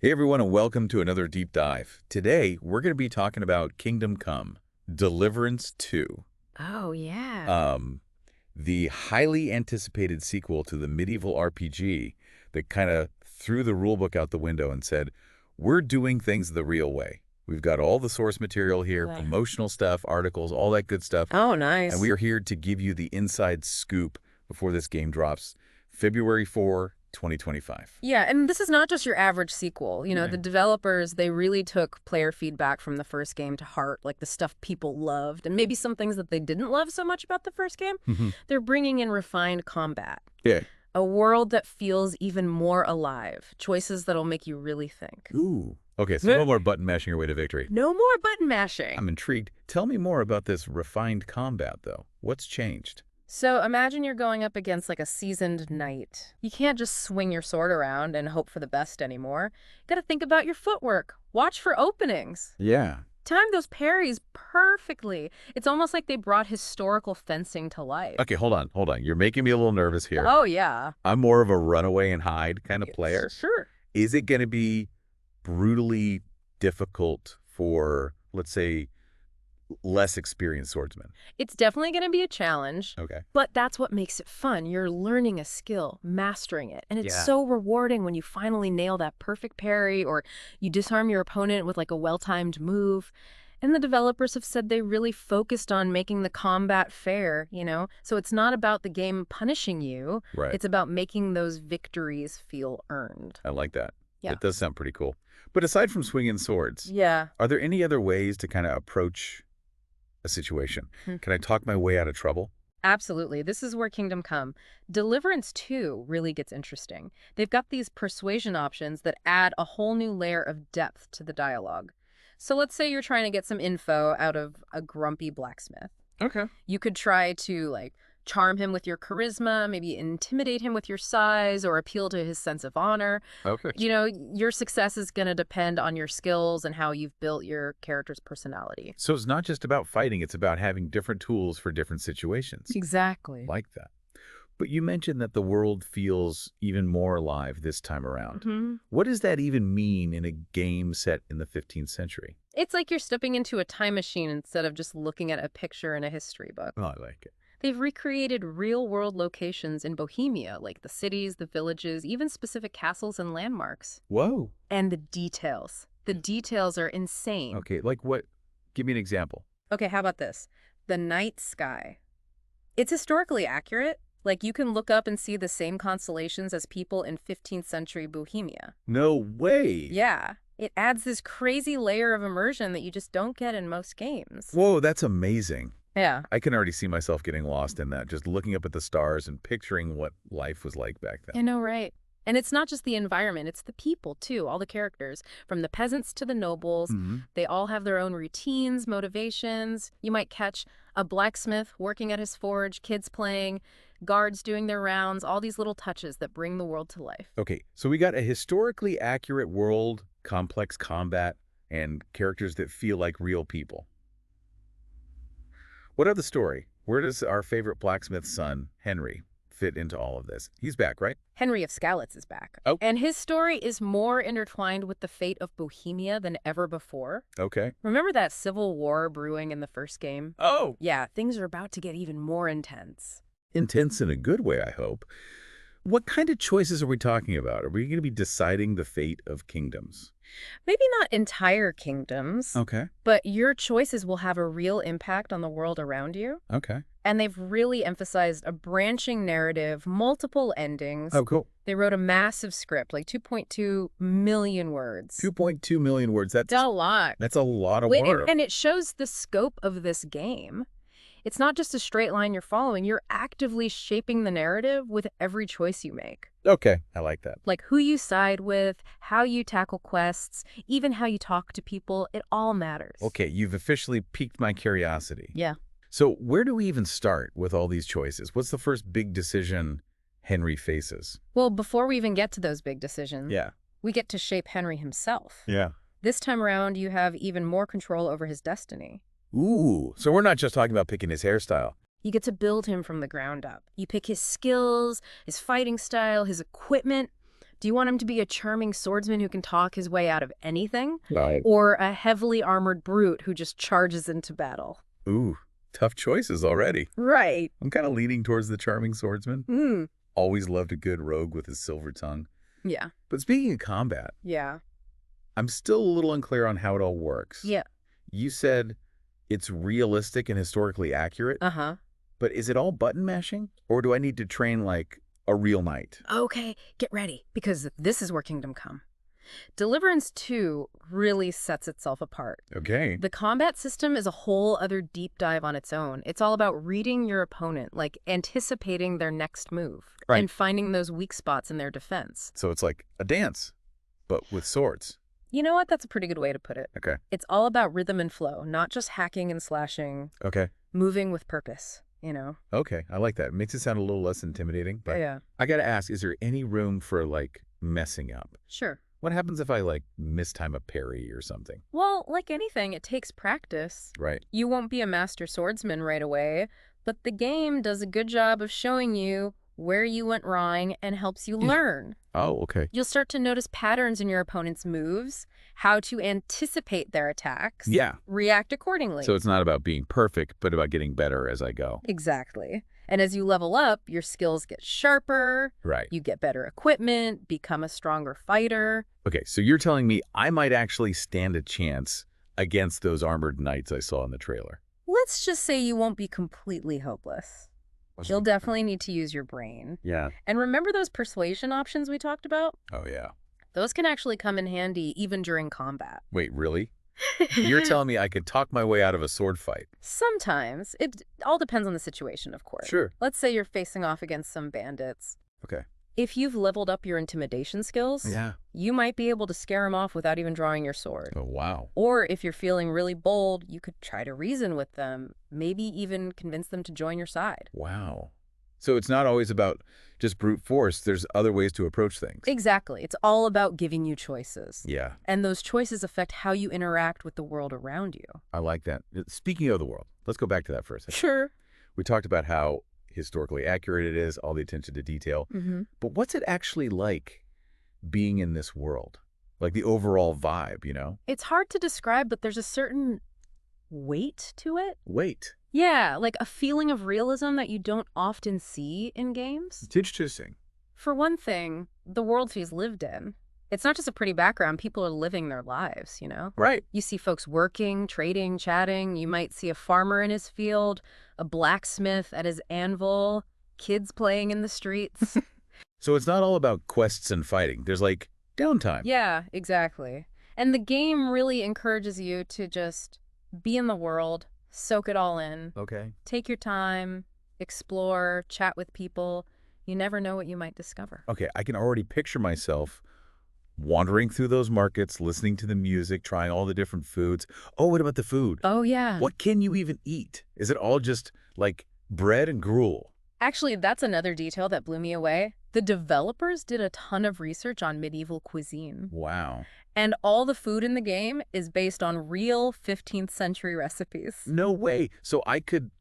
Hey everyone, and welcome to another deep dive. Today, we're going to be talking about Kingdom Come, Deliverance 2, Oh, yeah. um, the highly anticipated sequel to the medieval RPG that kind of threw the rulebook out the window and said, we're doing things the real way. We've got all the source material here, Yeah. promotional stuff, articles, all that good stuff, Oh, and we nice. are here to give you the inside scoop before this game drops February 4, 2025. Yeah, and this is not just your average sequel. Yeah. The developers, they really took player feedback from the first game to heart, like the stuff people loved, and maybe some things that they didn't love so much about the first game. They're bringing in refined combat, Yeah. a world that feels even more alive, choices that'll make you really think. Ooh. Okay, so Meh. no more button mashing your way to victory. No more button mashing. I'm intrigued. Tell me more about this refined combat, though. What's changed? So imagine you're going up against like a seasoned knight. You can't just swing your sword around and hope for the best anymore. You gotta think about your footwork. Watch for openings. Yeah. Time those parries perfectly. It's almost like they brought historical fencing to life. Okay, hold on, hold on. You're making me a little nervous here. Oh, yeah. I'm more of a runaway and hide kind of player. Sure. Is it going to be brutally difficult for, let's say, less experienced swordsmen? It's definitely going to be a challenge, Okay. but that's what makes it fun. You're learning a skill, mastering it, and it's Yeah. so rewarding when you finally nail that perfect parry or you disarm your opponent with like a well-timed move. And the developers have said they really focused on making the combat fair. So it's not about the game punishing you. Right. It's about making those victories feel earned. I like that. Yeah. It does sound pretty cool. But aside from swinging swords, Yeah. are there any other ways to kind of approach a situation? Can I talk my way out of trouble? Absolutely. This is where Kingdom Come. Deliverance 2 really gets interesting. They've got these persuasion options that add a whole new layer of depth to the dialogue. So let's say you're trying to get some info out of a grumpy blacksmith. Okay. You could try to, like, charm him with your charisma, maybe intimidate him with your size, or appeal to his sense of honor. Okay. Your success is going to depend on your skills and how you've built your character's personality. So it's not just about fighting, it's about having different tools for different situations. Exactly. Like that. But you mentioned that the world feels even more alive this time around. What does that even mean in a game set in the 15th century? It's like you're stepping into a time machine instead of just looking at a picture in a history book. Oh, I like it. They've recreated real-world locations in Bohemia, like the cities, the villages, even specific castles and landmarks. Whoa. And the details. The details are insane. Okay, like what? Give me an example. Okay, how about this? The night sky. It's historically accurate. Like, you can look up and see the same constellations as people in 15th century Bohemia. No way. Yeah. It adds this crazy layer of immersion that you just don't get in most games. Whoa, that's amazing. Yeah. I can already see myself getting lost in that, just looking up at the stars and picturing what life was like back then. I know, right? And it's not just the environment, it's the people, too, all the characters. From the peasants to the nobles, they all have their own routines, motivations. You might catch a blacksmith working at his forge, kids playing, guards doing their rounds, all these little touches that bring the world to life. Okay, so we got a historically accurate world, complex combat, and characters that feel like real people. What of the story? Where does our favorite blacksmith's son, Henry, fit into all of this? He's back, right? Henry of Skalitz is back. Oh. And his story is more intertwined with the fate of Bohemia than ever before. Okay. Remember that civil war brewing in the first game? Oh! Yeah, things are about to get even more intense. Intense in a good way, I hope. What kind of choices are we talking about? Are we going to be deciding the fate of kingdoms? Maybe not entire kingdoms, Okay. but your choices will have a real impact on the world around you. Okay. And they've really emphasized a branching narrative, multiple endings. Oh, cool. They wrote a massive script, like 2.2 million words. 2.2 million words. That's a lot. That's a lot of Wait, work. and it shows the scope of this game. It's not just a straight line you're following. You're actively shaping the narrative with every choice you make. Okay. I like that. Like who you side with, how you tackle quests, even how you talk to people, it all matters. Okay. You've officially piqued my curiosity. Yeah. So where do we even start with all these choices? What's the first big decision Henry faces? Well, before we even get to those big decisions, Yeah. we get to shape Henry himself. Yeah. This time around, you have even more control over his destiny. Ooh. So we're not just talking about picking his hairstyle. You get to build him from the ground up. You pick his skills, his fighting style, his equipment. Do you want him to be a charming swordsman who can talk his way out of anything? Right. Or a heavily armored brute who just charges into battle? Ooh, tough choices already. Right. I'm kind of leaning towards the charming swordsman. Mm. Always loved a good rogue with his silver tongue. Yeah. But speaking of combat, Yeah. I'm still a little unclear on how it all works. Yeah. You said it's realistic and historically accurate, Uh-huh. but is it all button mashing? Or do I need to train like a real knight? Okay, get ready, because this is where Kingdom Come. Deliverance 2 really sets itself apart. Okay. The combat system is a whole other deep dive on its own. It's all about reading your opponent, like anticipating their next move, Right. and finding those weak spots in their defense. So it's like a dance, but with swords. You know what? That's a pretty good way to put it. Okay. It's all about rhythm and flow, not just hacking and slashing, Okay. moving with purpose, you know? Okay. I like that. It makes it sound a little less intimidating. But Yeah. I got to ask, is there any room for like messing up? Sure. What happens if I like mistime a parry or something? Well, like anything, it takes practice. Right. You won't be a master swordsman right away, but the game does a good job of showing you where you went wrong and helps you learn. Oh, okay. You'll start to notice patterns in your opponent's moves, how to anticipate their attacks, Yeah. react accordingly. So it's not about being perfect, but about getting better as I go. Exactly. And as you level up, your skills get sharper, Right. you get better equipment, become a stronger fighter. Okay, so you're telling me I might actually stand a chance against those armored knights I saw in the trailer. Let's just say you won't be completely hopeless. You'll definitely need to use your brain. Yeah. And remember those persuasion options we talked about? Oh, yeah. Those can actually come in handy even during combat. Wait, really? You're telling me I could talk my way out of a sword fight? Sometimes. It all depends on the situation, of course. Sure. Let's say you're facing off against some bandits. Okay. If you've leveled up your intimidation skills, Yeah. you might be able to scare them off without even drawing your sword. Oh, wow. Or if you're feeling really bold, you could try to reason with them, maybe even convince them to join your side. Wow. So it's not always about just brute force. There's other ways to approach things. Exactly. It's all about giving you choices. Yeah, And those choices affect how you interact with the world around you. I like that. Speaking of the world, let's go back to that for a second. Sure. We talked about how historically accurate it is, all the attention to detail. Mm-hmm. But what's it actually like being in this world? Like the overall vibe, you know? It's hard to describe, but there's a certain weight to it. Wait. Yeah, like a feeling of realism that you don't often see in games. It's interesting. For one thing, the world feels lived in. It's not just a pretty background. People are living their lives, you know? Right. You see folks working, trading, chatting. You might see a farmer in his field, a blacksmith at his anvil, kids playing in the streets. So it's not all about quests and fighting. There's like downtime. Yeah, exactly. And the game really encourages you to just be in the world, soak it all in, Okay. take your time, explore, chat with people. You never know what you might discover. Okay, I can already picture myself wandering through those markets, listening to the music, trying all the different foods. Oh, what about the food? Oh, yeah. What can you even eat? Is it all just like bread and gruel? Actually, that's another detail that blew me away. The developers did a ton of research on medieval cuisine. Wow. And all the food in the game is based on real 15th century recipes. No way. So I could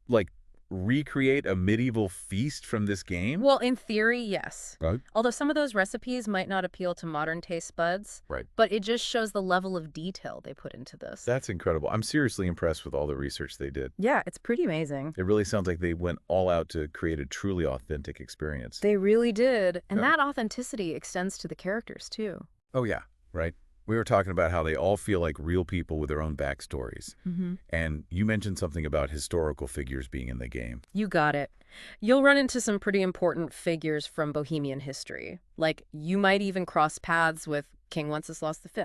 like recreate a medieval feast from this game? Well, in theory, yes. Right. Although some of those recipes might not appeal to modern taste buds. Right. But it just shows the level of detail they put into this. That's incredible. I'm seriously impressed with all the research they did. Yeah, it's pretty amazing. It really sounds like they went all out to create a truly authentic experience. They really did. And Yeah. that authenticity extends to the characters, too. Oh, yeah. Right. We were talking about how they all feel like real people with their own backstories. Mm-hmm. And you mentioned something about historical figures being in the game. You got it. You'll run into some pretty important figures from Bohemian history. Like, you might even cross paths with King Wenceslas V.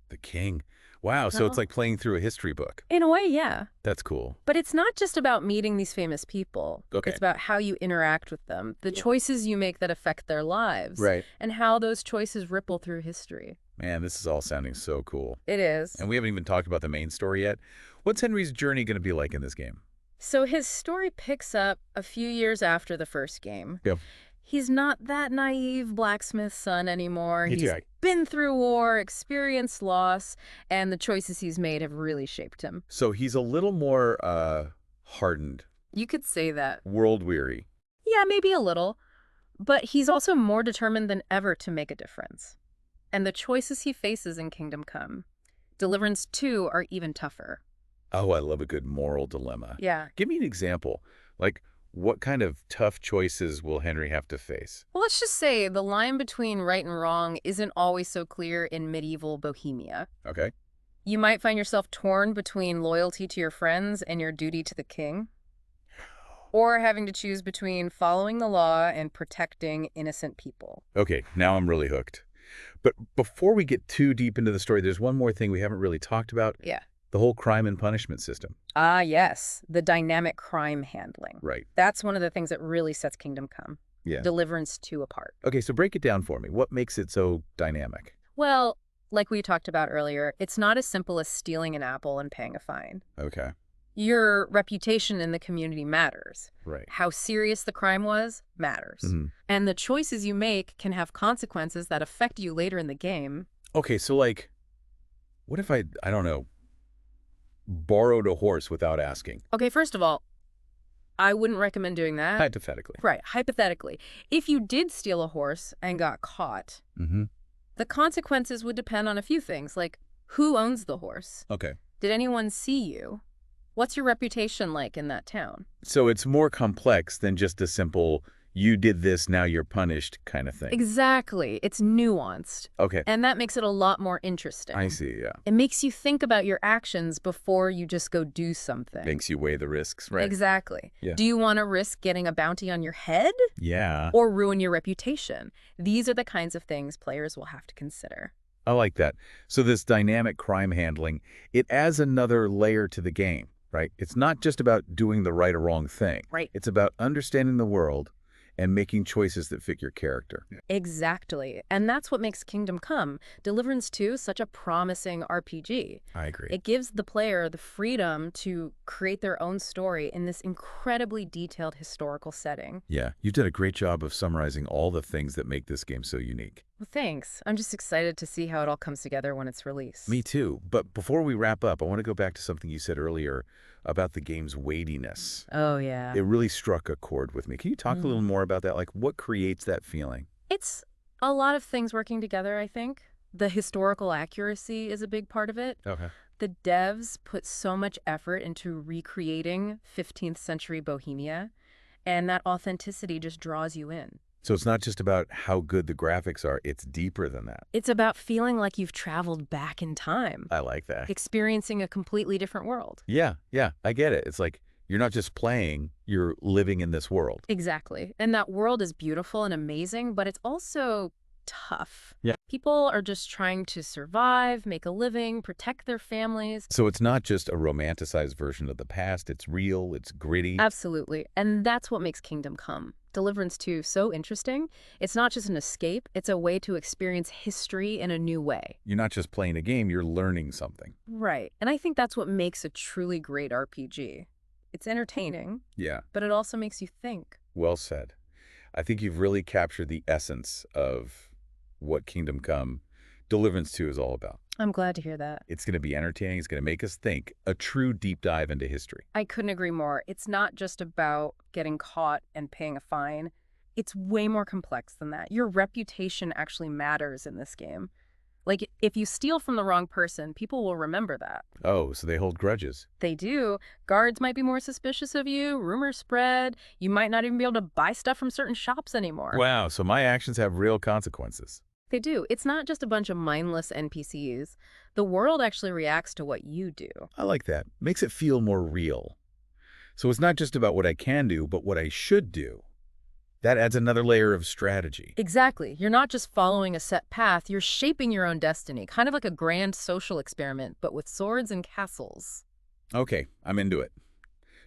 The king. Wow, so it's like playing through a history book. In a way, yeah. That's cool. But it's not just about meeting these famous people. Okay. It's about how you interact with them, the choices you make that affect their lives, Right. and how those choices ripple through history. Man, this is all sounding so cool. It is. And we haven't even talked about the main story yet. What's Henry's journey going to be like in this game? So his story picks up a few years after the first game. Yep. He's not that naive blacksmith son anymore. He's He's right. been through war, experienced loss, and the choices he's made have really shaped him. So he's a little more hardened, You could say that. world-weary. Yeah, maybe a little. But he's also more determined than ever to make a difference. And the choices he faces in Kingdom Come, Deliverance 2, are even tougher. Oh, I love a good moral dilemma. Yeah. Give me an example. Like, what kind of tough choices will Henry have to face? Well, let's just say the line between right and wrong isn't always so clear in medieval Bohemia. Okay. You might find yourself torn between loyalty to your friends and your duty to the king, or having to choose between following the law and protecting innocent people. Okay, now I'm really hooked. But before we get too deep into the story, there's one more thing we haven't really talked about. Yeah. The whole crime and punishment system. Ah, yes, the dynamic crime handling. Right. That's one of the things that really sets Kingdom Come, Yeah. Deliverance 2 apart. Okay, so break it down for me. What makes it so dynamic? Well, like we talked about earlier, it's not as simple as stealing an apple and paying a fine. Okay. Your reputation in the community matters. Right. How serious the crime was matters. And the choices you make can have consequences that affect you later in the game. Okay, so like, what if I don't know, borrowed a horse without asking? Okay, first of all, I wouldn't recommend doing that. Hypothetically. Right, hypothetically. If you did steal a horse and got caught, the consequences would depend on a few things, like who owns the horse? Okay. Did anyone see you? What's your reputation like in that town? So it's more complex than just a simple, you did this, now you're punished kind of thing. Exactly. It's nuanced. Okay. And that makes it a lot more interesting. I see, yeah. It makes you think about your actions before you just go do something. Makes you weigh the risks, right? Exactly. Yeah. Do you want to risk getting a bounty on your head Yeah. or ruin your reputation? These are the kinds of things players will have to consider. I like that. So this dynamic crime handling, it adds another layer to the game, right? It's not just about doing the right or wrong thing. Right. It's about understanding the world and making choices that fit your character. Exactly. And that's what makes Kingdom Come, Deliverance 2, such a promising RPG. I agree. It gives the player the freedom to create their own story in this incredibly detailed historical setting. Yeah, you did a great job of summarizing all the things that make this game so unique. Well, thanks. I'm just excited to see how it all comes together when it's released. Me too. But before we wrap up, I want to go back to something you said earlier about the game's weightiness. Oh, yeah. It really struck a chord with me. Can you talk a little more about that? Like, what creates that feeling? It's a lot of things working together, I think. The historical accuracy is a big part of it. Okay. The devs put so much effort into recreating 15th century Bohemia, and that authenticity just draws you in. So it's not just about how good the graphics are, it's deeper than that. It's about feeling like you've traveled back in time, I like that. experiencing a completely different world. Yeah, I get it. It's like you're not just playing, you're living in this world. Exactly. And that world is beautiful and amazing, but it's also tough. Yeah. People are just trying to survive, make a living, protect their families. So it's not just a romanticized version of the past, it's real, it's gritty. Absolutely. And that's what makes Kingdom Come, Deliverance 2, so interesting. It's not just an escape, it's a way to experience history in a new way. You're not just playing a game, you're learning something. Right. And I think that's what makes a truly great RPG. It's entertaining, Yeah, but it also makes you think. well said. I think you've really captured the essence of what Kingdom Come Deliverance 2 is all about. I'm glad to hear that. It's going to be entertaining. It's going to make us think. A true deep dive into history. I couldn't agree more. It's not just about getting caught and paying a fine. It's way more complex than that. Your reputation actually matters in this game. Like, if you steal from the wrong person, people will remember that. Oh, so they hold grudges. They do. Guards might be more suspicious of you. Rumors spread. You might not even be able to buy stuff from certain shops anymore. Wow, so my actions have real consequences. They do. It's not just a bunch of mindless NPCs. The world actually reacts to what you do. I like that. Makes it feel more real. So it's not just about what I can do, but what I should do. That adds another layer of strategy. Exactly. You're not just following a set path, you're shaping your own destiny, kind of like a grand social experiment, but with swords and castles. Okay, I'm into it.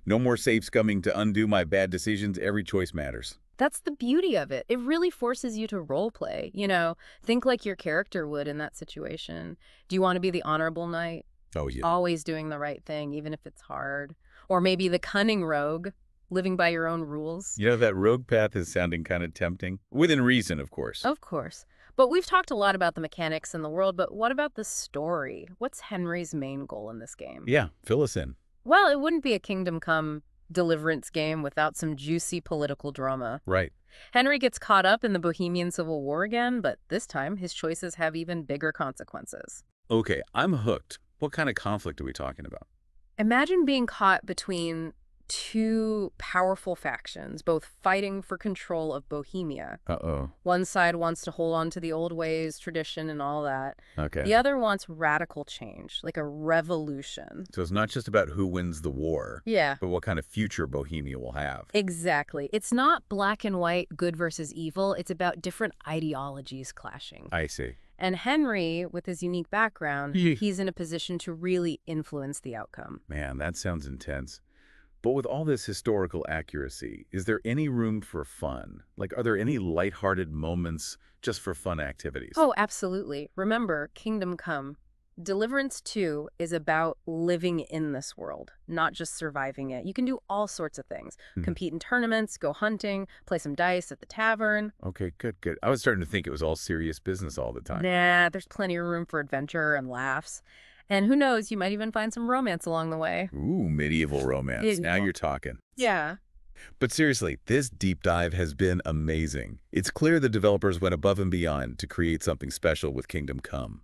No more safe scumming to undo my bad decisions. Every choice matters. That's the beauty of it. It really forces you to roleplay. You know, think like your character would in that situation. Do you want to be the honorable knight? Oh, yeah. Always doing the right thing, even if it's hard. Or maybe the cunning rogue, living by your own rules. You know, that rogue path is sounding kind of tempting. Within reason, of course. Of course. But we've talked a lot about the mechanics in the world, but what about the story? What's Henry's main goal in this game? Yeah, fill us in. Well, it wouldn't be a Kingdom Come Deliverance game without some juicy political drama. Right. Henry gets caught up in the Bohemian Civil War again, but this time his choices have even bigger consequences. Okay, I'm hooked. What kind of conflict are we talking about? Imagine being caught between two powerful factions, both fighting for control of Bohemia. Uh-oh. One side wants to hold on to the old ways, tradition, and all that. Okay. The other wants radical change, like a revolution. So it's not just about who wins the war, Yeah, but what kind of future Bohemia will have. exactly. It's not black and white, good versus evil. It's about different ideologies clashing. I see. And Henry, with his unique background, Yeah. he's in a position to really influence the outcome. Man, that sounds intense. But with all this historical accuracy, is there any room for fun? Like, are there any lighthearted moments just for fun activities? Oh, absolutely. Remember, Kingdom Come. Deliverance 2 is about living in this world, not just surviving it. You can do all sorts of things. Hmm. Compete in tournaments, go hunting, play some dice at the tavern. Okay, good, good. I was starting to think it was all serious business all the time. Nah, there's plenty of room for adventure and laughs. And who knows, you might even find some romance along the way. Ooh, medieval romance. Now Medieval. you're talking. Yeah. But seriously, this deep dive has been amazing. It's clear the developers went above and beyond to create something special with Kingdom Come.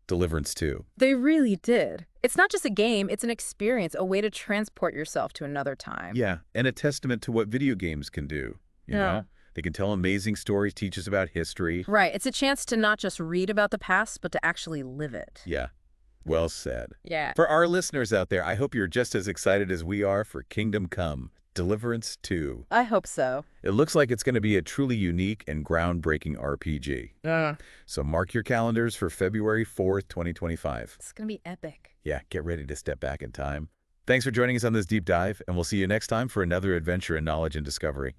Deliverance 2. They really did. It's not just a game, it's an experience, a way to transport yourself to another time. Yeah, and a testament to what video games can do. You Yeah. know? They can tell amazing stories, teach us about history. Right. It's a chance to not just read about the past, but to actually live it. Yeah, well said. Yeah. For our listeners out there, I hope you're just as excited as we are for Kingdom Come, Deliverance 2. I hope so. It looks like it's going to be a truly unique and groundbreaking RPG. So mark your calendars for February 4th, 2025. It's going to be epic. Yeah, get ready to step back in time. Thanks for joining us on this deep dive, and we'll see you next time for another adventure in knowledge and discovery.